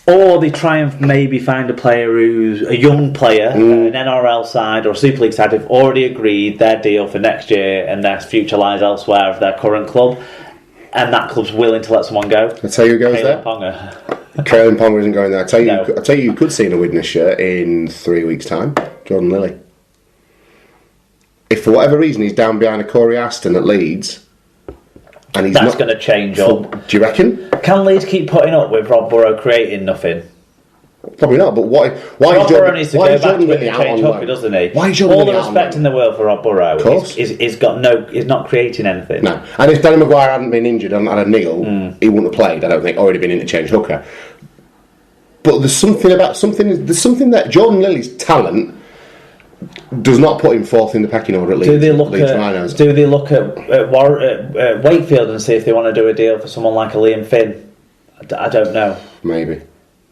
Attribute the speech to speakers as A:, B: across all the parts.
A: Or they try and maybe find a player who's a young player, an NRL side or a Super League side who've already agreed their deal for next year and their future lies elsewhere of their current club, and that club's willing to let someone go.
B: I'll tell you who goes there.
A: Ponga.
B: Caelan Ponga isn't going there. I'll tell you you could see in a Widnes shirt in 3 weeks' time. Jordan Lilly. If for whatever reason he's down behind a Corey Aston at Leeds, and he's
A: that's going to change up.
B: Do you reckon?
A: Can Leeds keep putting up with Rob Burrow creating nothing?
B: Probably not. But why
A: Rob Burrow needs to go back to
B: Lilly out
A: change
B: on
A: hooker, doesn't he?
B: Why is Jordan
A: all the
B: Lilly
A: respect in the world for Rob Burrow. He's not creating anything.
B: No. And if Danny Maguire hadn't been injured and had a niggle, he wouldn't have played. I don't think. Already been interchange hooker. But there's something that Jordan Lilly's talent does not put him fourth in the pecking order at Leeds.
A: Do they look at Wakefield and see if they want to do a deal for someone like a Liam Finn? I don't know.
B: Maybe.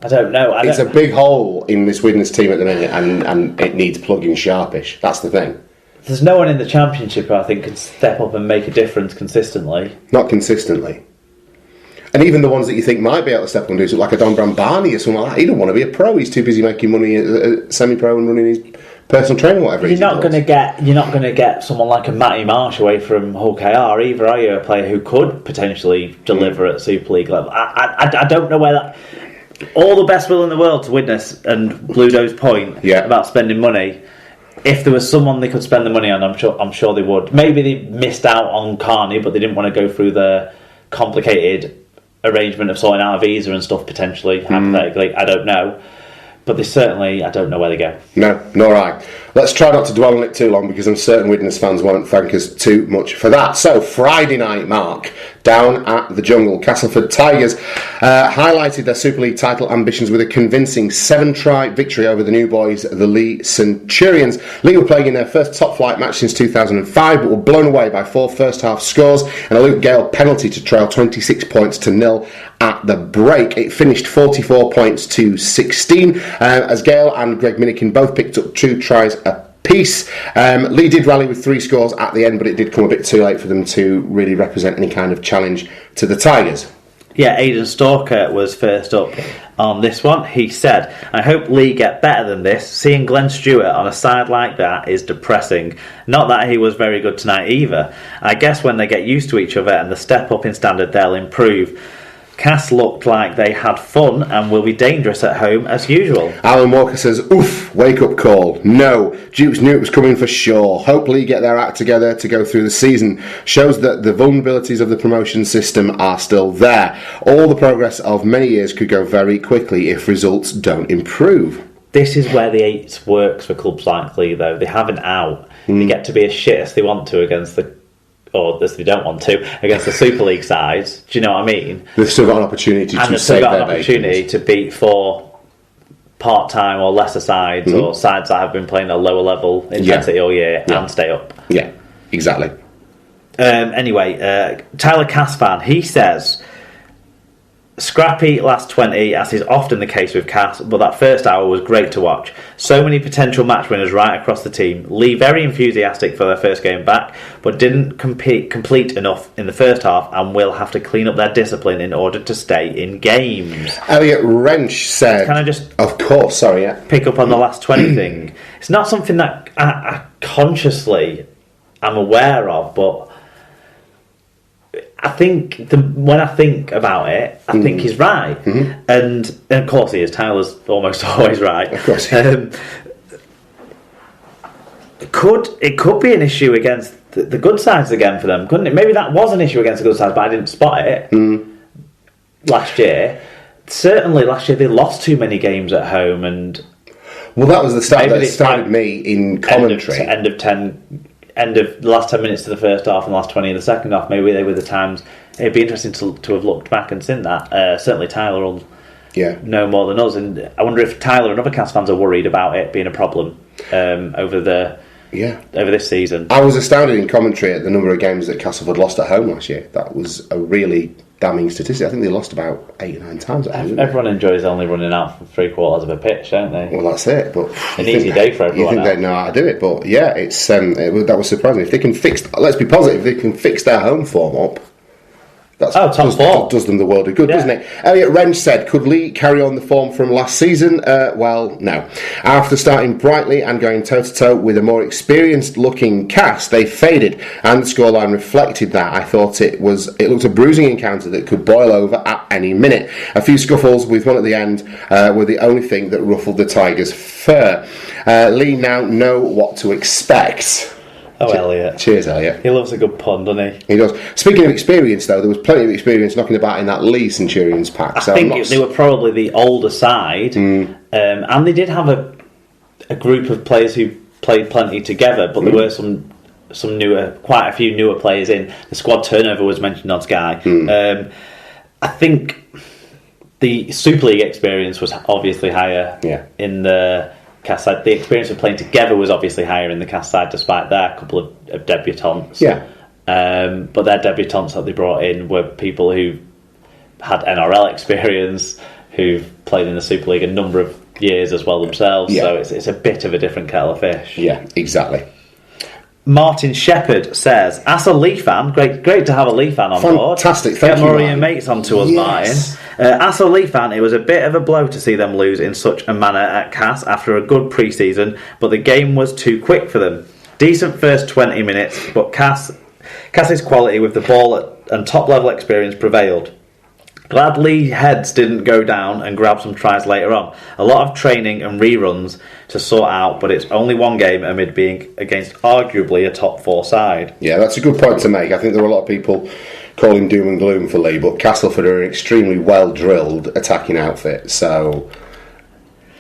A: I don't know.
B: It's a big hole in this Widnes team at the minute, and it needs plugging sharpish. That's the thing. There's
A: no one in the Championship who I think can step up and make a difference consistently.
B: Not consistently. And even the ones that you think might be able to step up and do something, like a Don Brown Barney or something like that, he don't want to be a pro. He's too busy making money at semi-pro and running his personal training, whatever. You're not going
A: to get someone like a Matty Marsh away from Hull KR either, are you? A player who could potentially deliver at Super League level. I don't know where that. All the best will in the world to Widnes and Bludo's point about spending money. If there was someone they could spend the money on, I'm sure they would. Maybe they missed out on Carney, but they didn't want to go through the complicated arrangement of sorting out a visa and stuff potentially, hypothetically. I don't know. But they certainly, I don't know where they go.
B: No, nor I. Let's try not to dwell on it too long, because I'm certain Widnes fans won't thank us too much for that. So, Friday night, Mark, down at the Jungle, Castleford Tigers highlighted their Super League title ambitions with a convincing 7-try victory over the new boys, the Lee Centurions. Lee were playing in their first top-flight match since 2005, but were blown away by 4 first-half scores and a Luke Gale penalty to trail 26 points to 0 at the break. It finished 44 points to 16, as Gale and Greg Minikin both picked up 2 tries apiece. Lee did rally with 3 scores at the end, but it did come a bit too late for them to really represent any kind of challenge to the Tigers.
A: Yeah, Aidan Stalker was first up on this one. He said, "I hope Lee get better than this. Seeing Glenn Stewart on a side like that is depressing. Not that he was very good tonight either. I guess when they get used to each other and the step up in standard, they'll improve. Cass looked like they had fun and will be dangerous at home as usual."
B: Alan Walker says, "Oof, wake up call. No, Dukes knew it was coming for sure. Hopefully get their act together to go through the season. Shows that the vulnerabilities of the promotion system are still there. All the progress of many years could go very quickly if results don't improve."
A: This is where the 8 works for clubs like Lee, though. They have an out. They get to be as shit as they want to against as they don't want to, against the Super League sides. Do you know what I mean?
B: They've still got an opportunity to save their
A: opportunity to beat 4 part-time or lesser sides, or sides that have been playing at a lower level intensity all year and stay up.
B: Yeah, exactly.
A: Anyway, Tyler Cass fan, he says, "Scrappy last 20, as is often the case with Cass, but that first hour was great to watch. So many potential match winners right across the team. Lee very enthusiastic for their first game back, but didn't complete enough in the first half and will have to clean up their discipline in order to stay in games."
B: Elliot Wrench said...
A: Can I just...
B: Of course, sorry, yeah.
A: Pick up on the last 20 thing. It's not something that I consciously am aware of, but... I think when I think about it, I think he's right, and of course he is. Tyler's almost always right.
B: Of course,
A: it could be an issue against the good sides again for them, couldn't it? Maybe that was an issue against the good sides, but I didn't spot it last year. Certainly, last year they lost too many games at home, and
B: that was the start that started me in commentary.
A: End of the last 10 minutes to the first half and the last 20 in the second half. Maybe they were the times. It'd be interesting to have looked back and seen that. Certainly Tyler will know more than us, and I wonder if Tyler and other Cass fans are worried about it being a problem over this season.
B: I was astounded in commentary at the number of games that Castleford lost at home last year. That was a really damning statistic. I think they lost about 8 or 9 times at home.
A: Everyone enjoys only running out for 3/4 of a pitch, don't they?
B: Well, that's it. But
A: an easy day for everyone.
B: You think they know how to do it, but yeah, that was surprising. If they can fix, let's be positive, if they can fix their home form up,
A: top four.
B: Does them the world of good, doesn't it? Elliot Wrench said, could Lee carry on the form from last season? Well, no. After starting brightly and going toe-to-toe with a more experienced-looking cast, they faded, and the scoreline reflected that. I thought it looked a bruising encounter that could boil over at any minute. A few scuffles with one at the end were the only thing that ruffled the Tigers' fur. Lee now know what to expect.
A: Oh, Elliot.
B: Cheers, Elliot.
A: He loves a good pun, doesn't he?
B: He does. Speaking of experience, though, there was plenty of experience knocking about in that Lee Centurions pack.
A: I think they were probably the older side, and they did have a group of players who played plenty together, but there were some newer, quite a few newer players in. The squad turnover was mentioned on Sky. I think the Super League experience was obviously higher in the cast side. The experience of playing together was obviously higher in the cast side, despite their couple of debutants. But their debutants that they brought in were people who had NRL experience, who've played in the Super League a number of years as well themselves. So it's a bit of a different kettle of fish.
B: Yeah, exactly.
A: Martin Shepherd says, as a Lee fan, great to have a Lee fan on board.
B: Fantastic, thank you,
A: Get Murray and mates onto us, Martin. As a Lee fan, it was a bit of a blow to see them lose in such a manner at Cass after a good pre-season, but the game was too quick for them. Decent first 20 minutes, but Cass's quality with the ball and top-level experience prevailed. Glad Lee heads didn't go down and grab some tries later on. A lot of training and reruns to sort out, but it's only one game amid being against arguably a top 4 side.
B: Yeah, that's a good point to make. I think there are a lot of people calling doom and gloom for Lee, but Castleford are an extremely well-drilled attacking outfit, so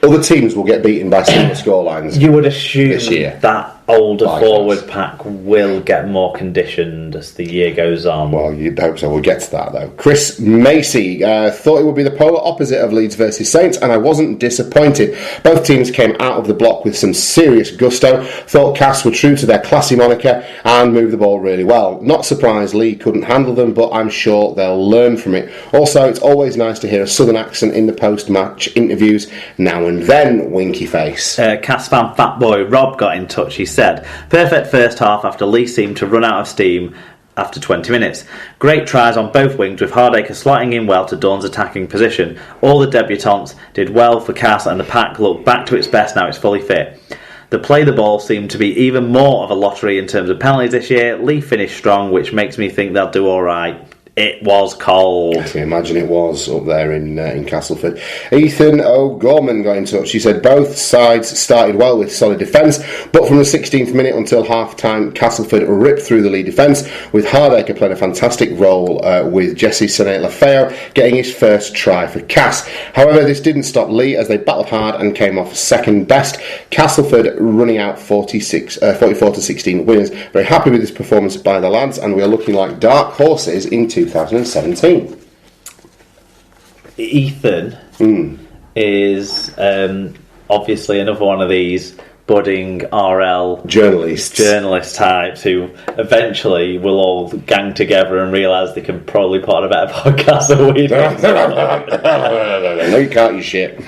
B: other teams will get beaten by similar scorelines.
A: You would assume
B: this year.
A: That older forward pack will get more conditioned as the year goes on.
B: Well, you'd hope so. We'll get to that, though. Chris Macy thought it would be the polar opposite of Leeds versus Saints, and I wasn't disappointed. Both teams came out of the block with some serious gusto. Thought Cass were true to their classy moniker and moved the ball really well. Not surprised Lee couldn't handle them, but I'm sure they'll learn from it. Also, it's always nice to hear a southern accent in the post-match interviews now and then, winky face.
A: Cass fan Fat Boy Rob got in touch. He said, perfect first half after Lee seemed to run out of steam after 20 minutes. Great tries on both wings with Hardacre slotting in well to Dawn's attacking position. All the debutants did well for Cass and the pack looked back to its best now it's fully fit. The play the ball seemed to be even more of a lottery in terms of penalties this year. Lee finished strong, which makes me think they'll do alright. It was cold.
B: I can imagine it was up there in Castleford. Ethan O'Gorman got in touch. She said both sides started well with solid defence, but from the 16th minute until half-time, Castleford ripped through the lead defence, with Hardacre playing a fantastic role with Jesse Sene-Lafeo getting his first try for Cass. However, this didn't stop Lee as they battled hard and came off second best. Castleford running out 44-16 winners. Very happy with this performance by the lads, and we are looking like dark horses in 2017.
A: Ethan is obviously another one of these budding RL journalist types who eventually will all gang together and realise they can probably put on a better podcast than we do.
B: No, you can't, you shit.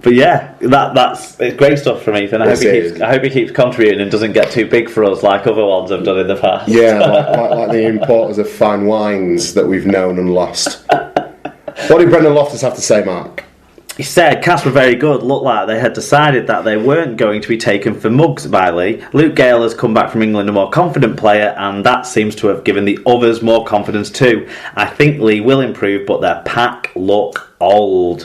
A: But yeah, that's it's great stuff from Ethan. I hope he keeps contributing and doesn't get too big for us like other ones have done in the past.
B: Yeah, like the importers of fine wines that we've known and lost. What did Brendan Loftus have to say, Mark?
A: He said Cass were very good, looked like they had decided that they weren't going to be taken for mugs by Lee. Luke Gale has come back from England a more confident player, and that seems to have given the others more confidence too. I think Lee will improve, but their pack look old.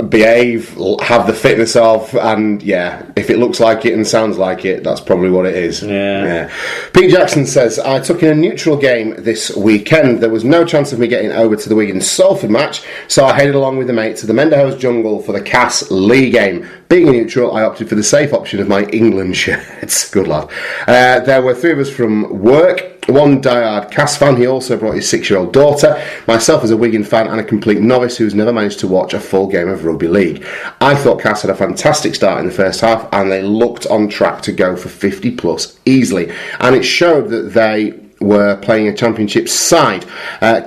B: Behave, have the fitness of, and yeah, if it looks like it and sounds like it, that's probably what it is. Yeah. Pete Jackson says, I took in a neutral game this weekend. There was no chance of me getting over to the Wigan Salford match, so I headed along with the mate to the Menderhouse Jungle for the Cass Lee game. Being a neutral, I opted for the safe option of my England shirts. Good lad. There were 3 of us from work. One diehard Cass fan. He also brought his 6-year-old daughter. Myself as a Wigan fan and a complete novice who's never managed to watch a full game of rugby league. I thought Cass had a fantastic start in the first half and they looked on track to go for 50 plus easily. And it showed that they were playing a championship side.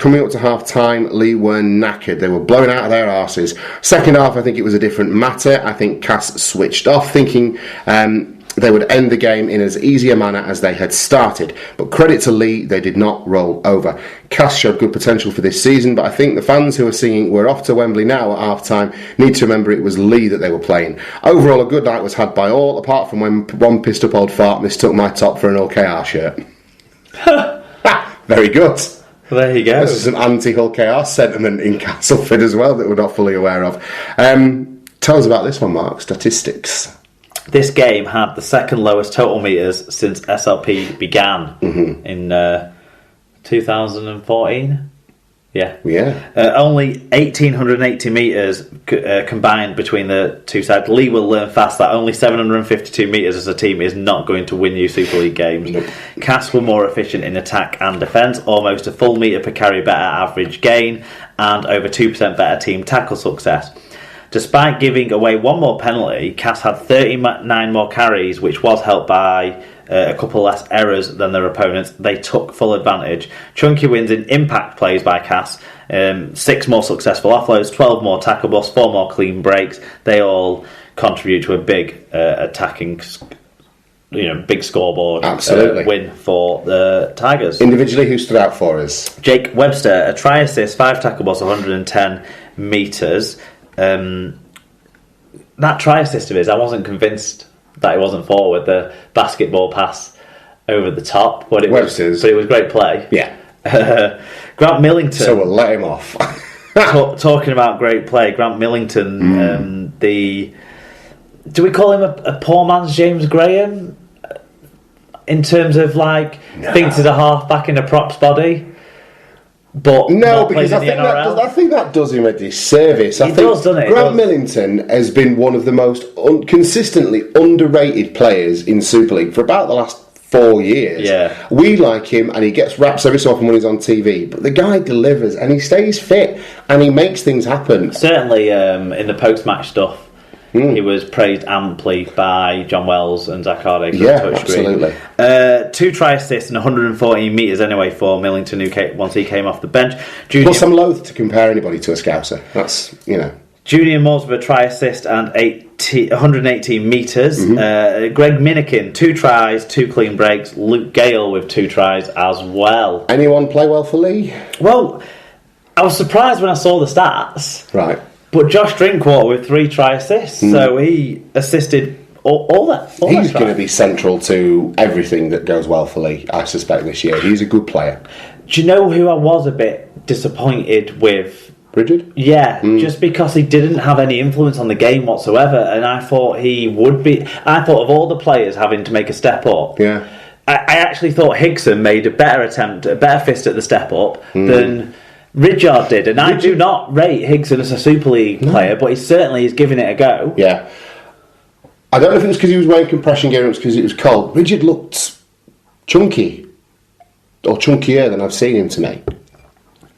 B: Coming up to half time, Lee were knackered. They were blowing out of their arses. Second half, I think it was a different matter. I think Cass switched off, thinking they would end the game in as easy a manner as they had started. But credit to Lee, they did not roll over. Cass showed good potential for this season, but I think the fans who are singing "We're off to Wembley now" at half-time need to remember it was Lee that they were playing. Overall, a good night was had by all, apart from when one pissed-up old fart mistook my top for an OKR shirt. Very good.
A: There you go.
B: This is an anti-Hull KR sentiment in Castleford as well that we're not fully aware of. Tell us about this one, Mark. Statistics.
A: This game had the second lowest total metres since SLP began in 2014. Yeah. Only 1,880 metres combined between the two sides. Lee will learn fast that only 752 metres as a team is not going to win you Super League games.
B: Nope.
A: Cass were more efficient in attack and defence, almost a full metre per carry better average gain, and over 2% better team tackle success. Despite giving away one more penalty, Cass had 39 more carries, which was helped by a couple less errors than their opponents. They took full advantage. Chunky wins in impact plays by Cass. 6 more successful offloads, 12 more tackle busts, 4 more clean breaks. They all contribute to a big attacking, big scoreboard win for the Tigers.
B: Individually, who stood out for us?
A: Jake Webster, a try assist, 5 tackle busts, 110 metres. That try assist of his, I wasn't convinced that it wasn't forward, the basketball pass over the top, but it was great play.
B: Yeah.
A: Grant Millington.
B: So we'll let him off.
A: Talking about great play, Grant Millington, do we call him a poor man's James Graham? In terms of thinks he's a half back in a prop's body? But
B: no, because I think that does him a disservice.
A: Doesn't it?
B: Grant Millington has been one of the most consistently underrated players in Super League for about the last 4 years.
A: Yeah.
B: We like him, and he gets raps every so often when he's on TV. But the guy delivers, and he stays fit, and he makes things happen.
A: Certainly, in the post-match stuff, he was praised amply by John Wells and Zach Hardy.
B: Absolutely.
A: 2 try assists and 114 metres anyway for Millington, once he came off the bench.
B: Plus, I'm loath to compare anybody to a Scouser. That's,
A: Junior Moores with a try assist and 118 metres. Greg Minikin, 2 tries, 2 clean breaks. Luke Gale with 2 tries as well.
B: Anyone play well for Lee?
A: Well, I was surprised when I saw the stats.
B: Right.
A: But Josh Drinkwater with 3 try assists, so he assisted all that.
B: He's going to be central to everything that goes well for Lee, I suspect, this year. He's a good player.
A: Do you know who I was a bit disappointed with?
B: Bridget?
A: Yeah, just because he didn't have any influence on the game whatsoever, and I thought he would be. I thought of all the players having to make a step up.
B: Yeah.
A: I actually thought Higson made a better fist at the step up than Ridyard did, and I do not rate Higson as a Super League player, but he certainly is giving it a go.
B: Yeah. I don't know if it was because he was wearing compression gear or because it was cold. Ridyard looked chunky, or chunkier than I've seen him to me.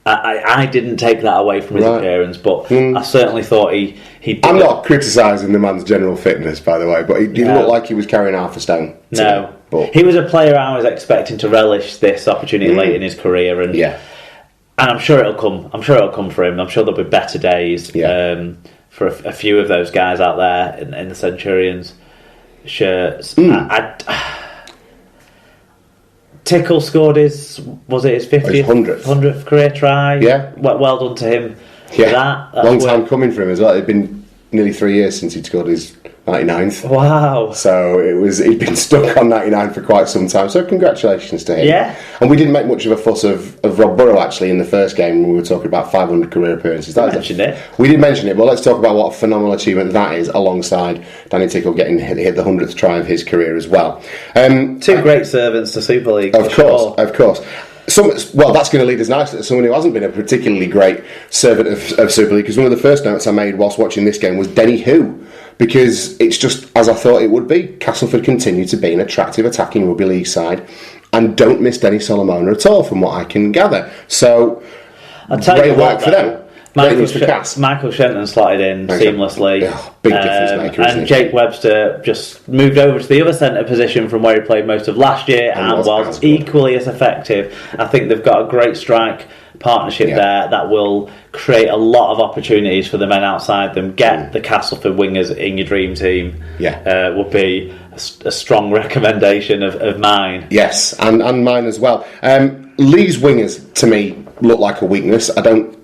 A: I didn't take that away from his appearance, but I certainly thought he did.
B: I'm not criticising the man's general fitness, by the way, but he didn't look like he was carrying half a stone.
A: No. But he was a player I was expecting to relish this opportunity late in his career, and I'm sure it'll come. I'm sure it'll come for him. I'm sure there'll be better days for a few of those guys out there in the Centurions shirts. Tickle scored his 100th career try.
B: Yeah.
A: Well done to him for that.
B: Long time coming for him as well. It'd been nearly 3 years since he'd scored his 99th.
A: Wow.
B: So he'd been stuck on 99 for quite some time. So congratulations to him.
A: Yeah.
B: And we didn't make much of a fuss of Rob Burrow actually in the first game when we were talking about 500 career appearances. We did mention it, but let's talk about what a phenomenal achievement that is alongside Danny Tickle getting hit the 100th try of his career as well.
A: 2 great servants to Super League.
B: Of course. That's going to lead us nicely to someone who hasn't been a particularly great servant of Super League, because one of the first notes I made whilst watching this game was Denny Hu, because it's just as I thought it would be. Castleford continue to be an attractive attacking rugby league side and don't miss Denny Solomona at all from what I can gather. So great work for them.
A: Michael Shenton slotted in seamlessly.
B: Big difference maker,
A: and Jake Webster just moved over to the other centre position from where he played most of last year and was equally as effective. I think they've got a great strike partnership there that will create a lot of opportunities for the men outside them. Get the Castleford wingers in your dream team. Would be a strong recommendation of mine.
B: Yes, and mine as well. Lee's wingers to me look like a weakness. I don't